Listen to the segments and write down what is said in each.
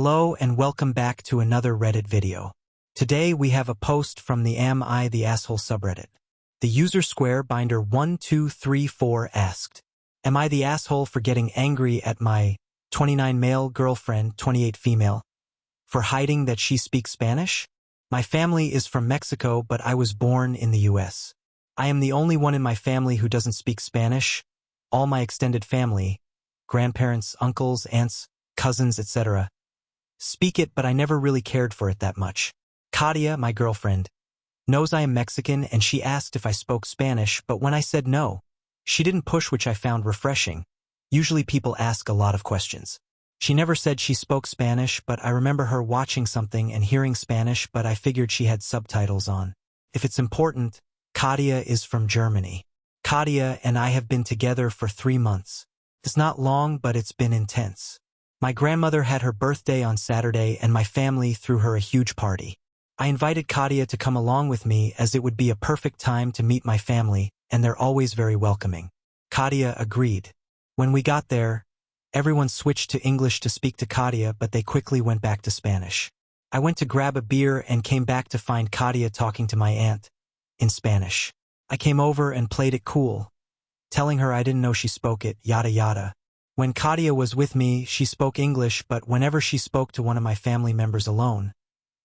Hello and welcome back to another Reddit video. Today we have a post from the Am I the Asshole subreddit. The user SquareBinder1234 asked, "Am I the asshole for getting angry at my 29 male girlfriend, 28 female, for hiding that she speaks Spanish? My family is from Mexico, but I was born in the US. I am the only one in my family who doesn't speak Spanish. All my extended family, grandparents, uncles, aunts, cousins, etc., speak it, but I never really cared for it that much. Katia, my girlfriend, knows I am Mexican, and she asked if I spoke Spanish, but when I said no, she didn't push, which I found refreshing. Usually people ask a lot of questions. She never said she spoke Spanish, but I remember her watching something and hearing Spanish, but I figured she had subtitles on. If it's important, Katia is from Germany. Katia and I have been together for 3 months. It's not long, but it's been intense. My grandmother had her birthday on Saturday, and my family threw her a huge party. I invited Katia to come along with me, as it would be a perfect time to meet my family, and they're always very welcoming. Katia agreed. When we got there, everyone switched to English to speak to Katia, but they quickly went back to Spanish. I went to grab a beer and came back to find Katia talking to my aunt in Spanish. I came over and played it cool, telling her I didn't know she spoke it, yada yada. When Katia was with me, she spoke English, but whenever she spoke to one of my family members alone,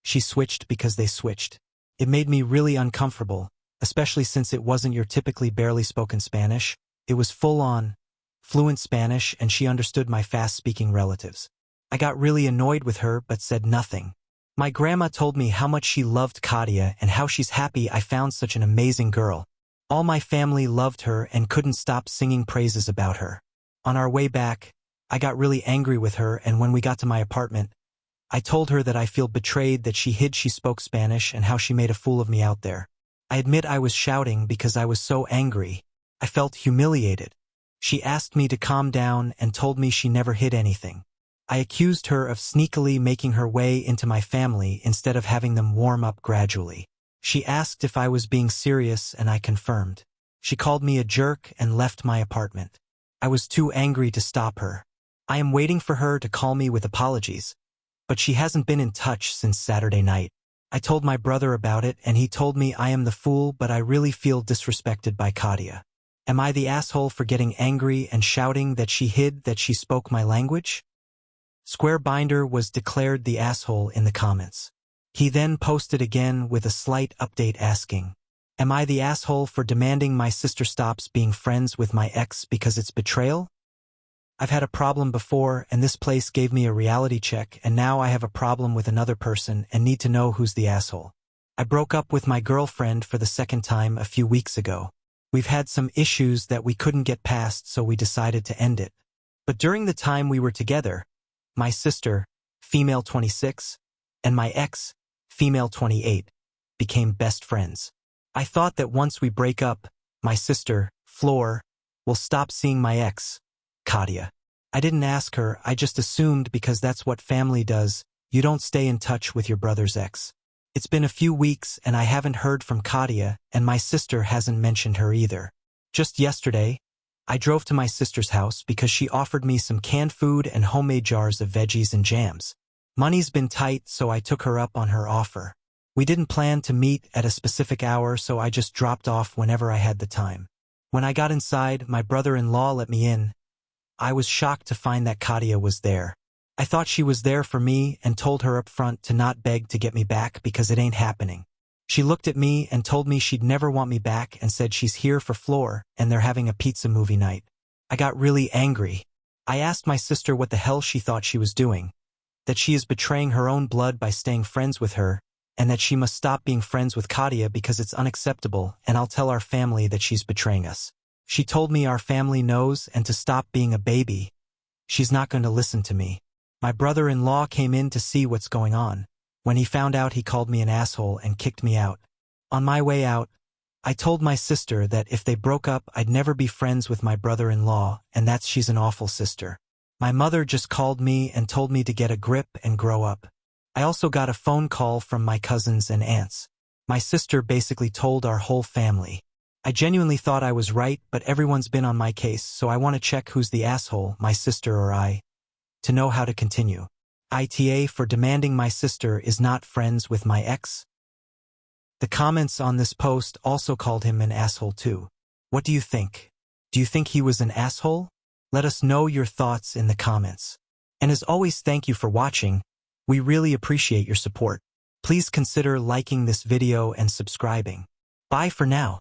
she switched because they switched. It made me really uncomfortable, especially since it wasn't your typically barely spoken Spanish. It was full-on, fluent Spanish, and she understood my fast-speaking relatives. I got really annoyed with her but said nothing. My grandma told me how much she loved Katia and how she's happy I found such an amazing girl. All my family loved her and couldn't stop singing praises about her. On our way back, I got really angry with her, and when we got to my apartment, I told her that I feel betrayed that she hid she spoke Spanish and how she made a fool of me out there. I admit I was shouting because I was so angry. I felt humiliated. She asked me to calm down and told me she never hid anything. I accused her of sneakily making her way into my family instead of having them warm up gradually. She asked if I was being serious, and I confirmed. She called me a jerk and left my apartment. I was too angry to stop her. I am waiting for her to call me with apologies, but she hasn't been in touch since Saturday night. I told my brother about it, and he told me I am the fool, but I really feel disrespected by Katia. Am I the asshole for getting angry and shouting that she hid that she spoke my language? SquareBinder was declared the asshole in the comments. He then posted again with a slight update asking, "Am I the asshole for demanding my sister stops being friends with my ex because it's betrayal? I've had a problem before, and this place gave me a reality check, and now I have a problem with another person and need to know who's the asshole. I broke up with my girlfriend for the second time a few weeks ago. We've had some issues that we couldn't get past, so we decided to end it. But during the time we were together, my sister, female 26, and my ex, female 28, became best friends. I thought that once we break up, my sister, Floor, will stop seeing my ex, Katia. I didn't ask her, I just assumed because that's what family does. You don't stay in touch with your brother's ex. It's been a few weeks and I haven't heard from Katia, and my sister hasn't mentioned her either. Just yesterday, I drove to my sister's house because she offered me some canned food and homemade jars of veggies and jams. Money's been tight, so I took her up on her offer. We didn't plan to meet at a specific hour, so I just dropped off whenever I had the time. When I got inside, my brother-in-law let me in. I was shocked to find that Katia was there. I thought she was there for me and told her up front to not beg to get me back because it ain't happening. She looked at me and told me she'd never want me back and said she's here for Floor and they're having a pizza movie night. I got really angry. I asked my sister what the hell she thought she was doing, that she is betraying her own blood by staying friends with her, and that she must stop being friends with Katia because it's unacceptable, and I'll tell our family that she's betraying us. She told me our family knows and to stop being a baby. She's not going to listen to me. My brother-in-law came in to see what's going on. When he found out, he called me an asshole and kicked me out. On my way out, I told my sister that if they broke up, I'd never be friends with my brother-in-law, and that she's an awful sister. My mother just called me and told me to get a grip and grow up. I also got a phone call from my cousins and aunts. My sister basically told our whole family. I genuinely thought I was right, but everyone's been on my case, so I want to check who's the asshole, my sister or I, to know how to continue. AITA for demanding my sister is not friends with my ex. The comments on this post also called him an asshole too. What do you think? Do you think he was an asshole? Let us know your thoughts in the comments. And as always, thank you for watching. We really appreciate your support. Please consider liking this video and subscribing. Bye for now.